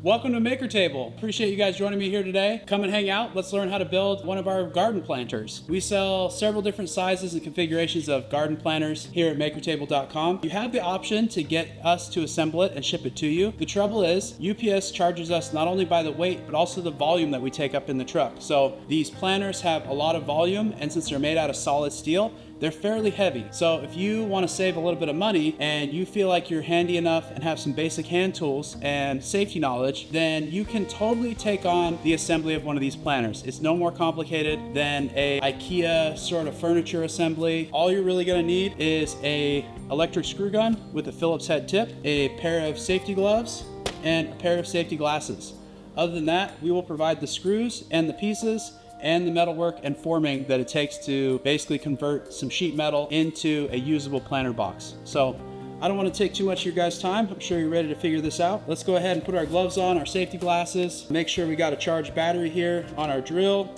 Welcome to Maker Table. Appreciate you guys joining me here today. Come and hang out. Let's learn how to build one of our garden planters. We sell several different sizes and configurations of garden planters here at makertable.com. You have the option to get us to assemble it and ship it to you. The trouble is UPS charges us not only by the weight, but also the volume that we take up in the truck. So these planters have a lot of volume, and since they're made out of solid steel, they're fairly heavy. So if you want to save a little bit of money and you feel like you're handy enough and have some basic hand tools and safety knowledge, then you can totally take on the assembly of one of these planters. It's no more complicated than a IKEA sort of furniture assembly. All you're really gonna need is a electric screw gun with a Phillips head tip, a pair of safety gloves, and a pair of safety glasses. Other than that, we will provide the screws and the pieces and the metalwork and forming that it takes to basically convert some sheet metal into a usable planter box. So I don't want to take too much of your guys' time. I'm sure you're ready to figure this out. Let's go ahead and put our gloves on, our safety glasses, make sure we got a charged battery here on our drill.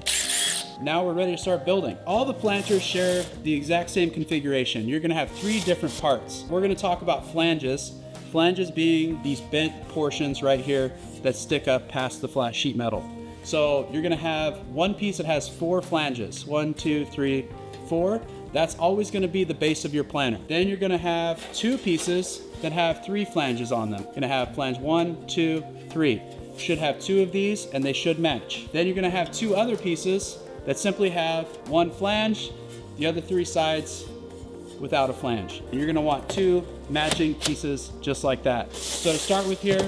Now we're ready to start building. All the planters share the exact same configuration. You're gonna have 3 different parts. We're gonna talk about flanges. Flanges being these bent portions right here that stick up past the flat sheet metal. So you're gonna have one piece that has 4 flanges. 1, 2, 3, 4. That's always gonna be the base of your planter. Then you're gonna have 2 pieces that have 3 flanges on them. You're gonna have flange 1, 2, 3. Should have 2 of these and they should match. Then you're gonna have 2 other pieces that simply have 1 flange, the other 3 sides without a flange. And you're gonna want 2 matching pieces just like that. So to start with here,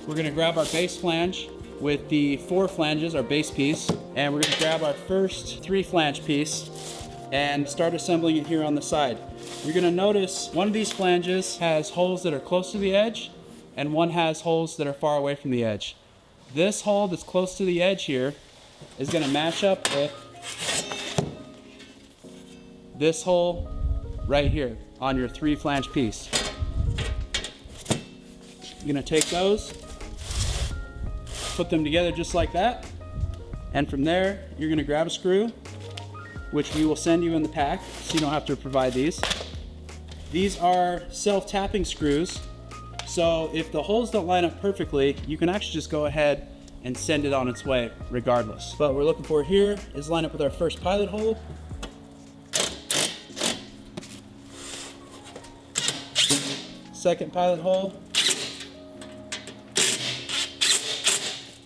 we're gonna grab our base flange with the 4 flanges, our base piece, and we're gonna grab our first 3 flange piece and start assembling it here on the side. You're gonna notice one of these flanges has holes that are close to the edge and one has holes that are far away from the edge. This hole that's close to the edge here is gonna match up with this hole right here on your 3 flange piece. You're gonna take those, put them together just like that, and from there you're going to grab a screw, which we will send you in the pack so you don't have to provide these. These are self-tapping screws, so if the holes don't line up perfectly, you can actually just go ahead and send it on its way regardless. What we're looking for here is line up with our first pilot hole, second pilot hole.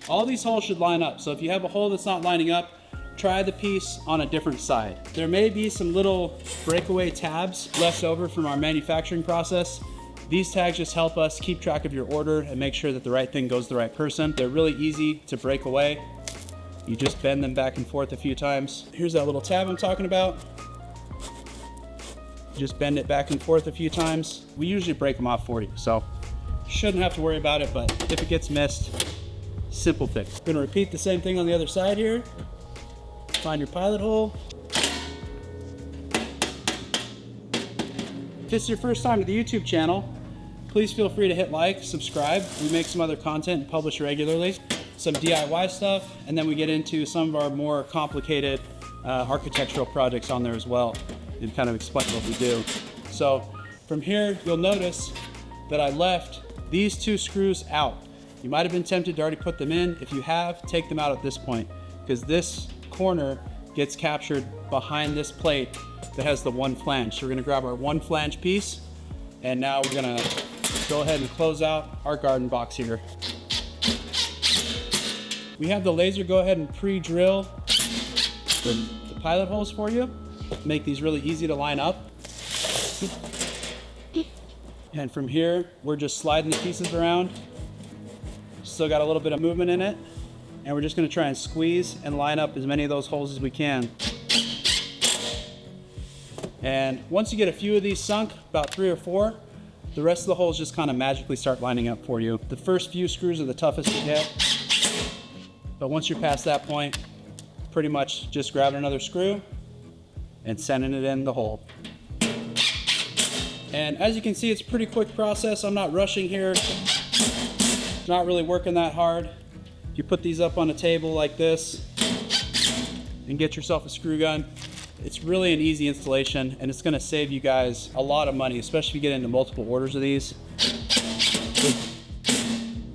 All these holes should line up. So if you have a hole that's not lining up, try the piece on a different side. There may be some little breakaway tabs left over from our manufacturing process. These tags just help us keep track of your order and make sure that the right thing goes to the right person. They're really easy to break away. You just bend them back and forth a few times. Here's that little tab I'm talking about. Just bend it back and forth a few times. We usually break them off for you, so shouldn't have to worry about it, but if it gets missed, simple fix. We're gonna repeat the same thing on the other side here. Find your pilot hole. If this is your first time to the YouTube channel, please feel free to hit like, subscribe. We make some other content and publish regularly, some DIY stuff, and then we get into some of our more complicated architectural projects on there as well and kind of explain what we do. So from here, you'll notice that I left these 2 screws out. You might have been tempted to already put them in. If you have, take them out at this point, because this corner gets captured behind this plate that has the 1 flange. So we're gonna grab our 1 flange piece, and now we're gonna go ahead and close out our garden box here. We have the laser go ahead and pre-drill the pilot holes for you. Make these really easy to line up. And from here, we're just sliding the pieces around. Still got a little bit of movement in it, and we're just going to try and squeeze and line up as many of those holes as we can. And once you get a few of these sunk, about 3 or 4, the rest of the holes just kind of magically start lining up for you. The first few screws are the toughest to get, but once you're past that point, pretty much just grabbing another screw and sending it in the hole. And as you can see, it's a pretty quick process. I'm not rushing here. Not really working that hard. You put these up on a table like this and get yourself a screw gun. It's really an easy installation, and it's gonna save you guys a lot of money, especially if you get into multiple orders of these.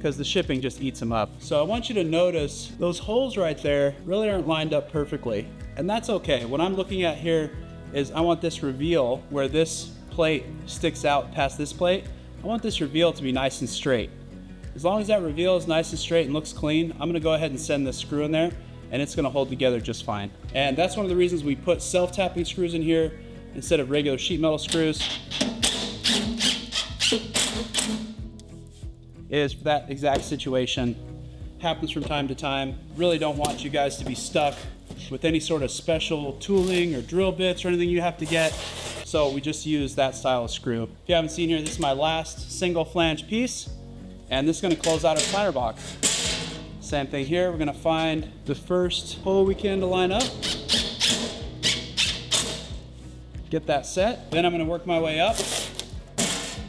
because the shipping just eats them up. So I want you to notice those holes right there really aren't lined up perfectly. And that's okay. What I'm looking at here is I want this reveal where this plate sticks out past this plate. I want this reveal to be nice and straight. As long as that reveal is nice and straight and looks clean, I'm gonna go ahead and send this screw in there and it's gonna hold together just fine. And that's one of the reasons we put self-tapping screws in here instead of regular sheet metal screws, is for that exact situation. Happens from time to time. Really don't want you guys to be stuck with any sort of special tooling or drill bits or anything you have to get. So we just use that style of screw. If you haven't seen here, this is my last single flange piece, and this is gonna close out our planter box. Same thing here, we're gonna find the first hole we can to line up. Get that set. Then I'm gonna work my way up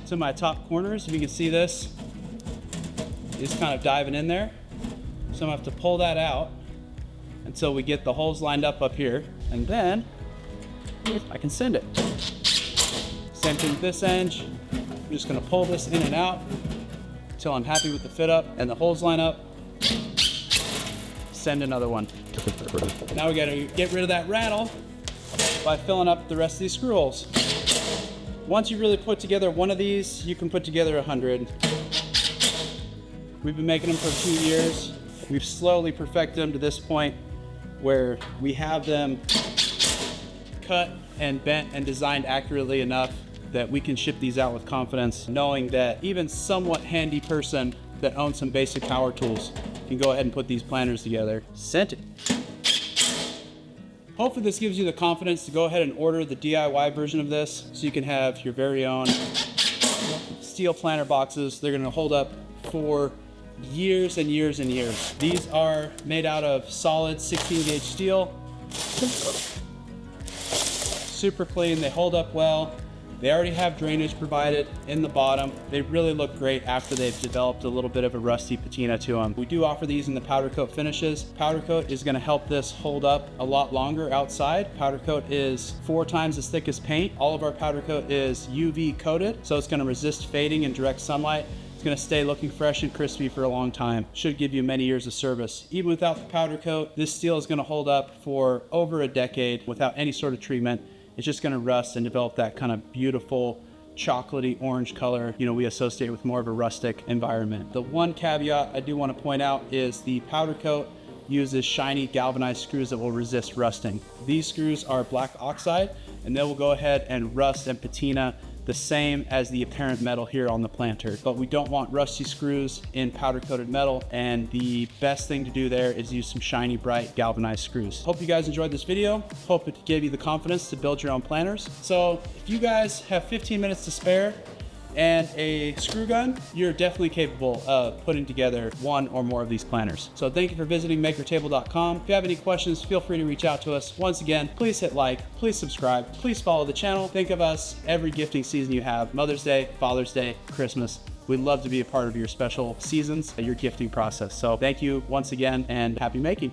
to my top corners. If you can see this, it's kind of diving in there. So I'm gonna have to pull that out until we get the holes lined up here, and then I can send it. Same thing with this end. I'm just gonna pull this in and out until I'm happy with the fit up and the holes line up. Send another one. Now we gotta get rid of that rattle by filling up the rest of these screw holes. Once you really put together one of these, you can put together 100. We've been making them for 2 years. We've slowly perfected them to this point where we have them cut and bent and designed accurately enough that we can ship these out with confidence, knowing that even somewhat handy person that owns some basic power tools can go ahead and put these planters together. Sent it. Hopefully this gives you the confidence to go ahead and order the DIY version of this so you can have your very own steel planter boxes. They're gonna hold up for years and years and years. These are made out of solid 16 gauge steel. Super clean, they hold up well. They already have drainage provided in the bottom. They really look great after they've developed a little bit of a rusty patina to them. We do offer these in the powder coat finishes. Powder coat is gonna help this hold up a lot longer outside. Powder coat is 4 times as thick as paint. All of our powder coat is UV coated, so it's gonna resist fading in direct sunlight. It's gonna stay looking fresh and crispy for a long time. Should give you many years of service. Even without the powder coat, this steel is gonna hold up for over a decade without any sort of treatment. It's just gonna rust and develop that kind of beautiful chocolatey orange color, you know, we associate with more of a rustic environment. The one caveat I do wanna point out is the powder coat uses shiny galvanized screws that will resist rusting. These screws are black oxide and they will go ahead and rust and patina the same as the apparent metal here on the planter. But we don't want rusty screws in powder coated metal, and the best thing to do there is use some shiny, bright galvanized screws. Hope you guys enjoyed this video. Hope it gave you the confidence to build your own planters. So if you guys have 15 minutes to spare and a screw gun, you're definitely capable of putting together one or more of these planters. So thank you for visiting makertable.com. If you have any questions, feel free to reach out to us. Once again, please hit like, please subscribe, please follow the channel. Think of us every gifting season you have: Mother's Day, Father's Day, Christmas. We'd love to be a part of your special seasons and your gifting process. So thank you once again, and happy making.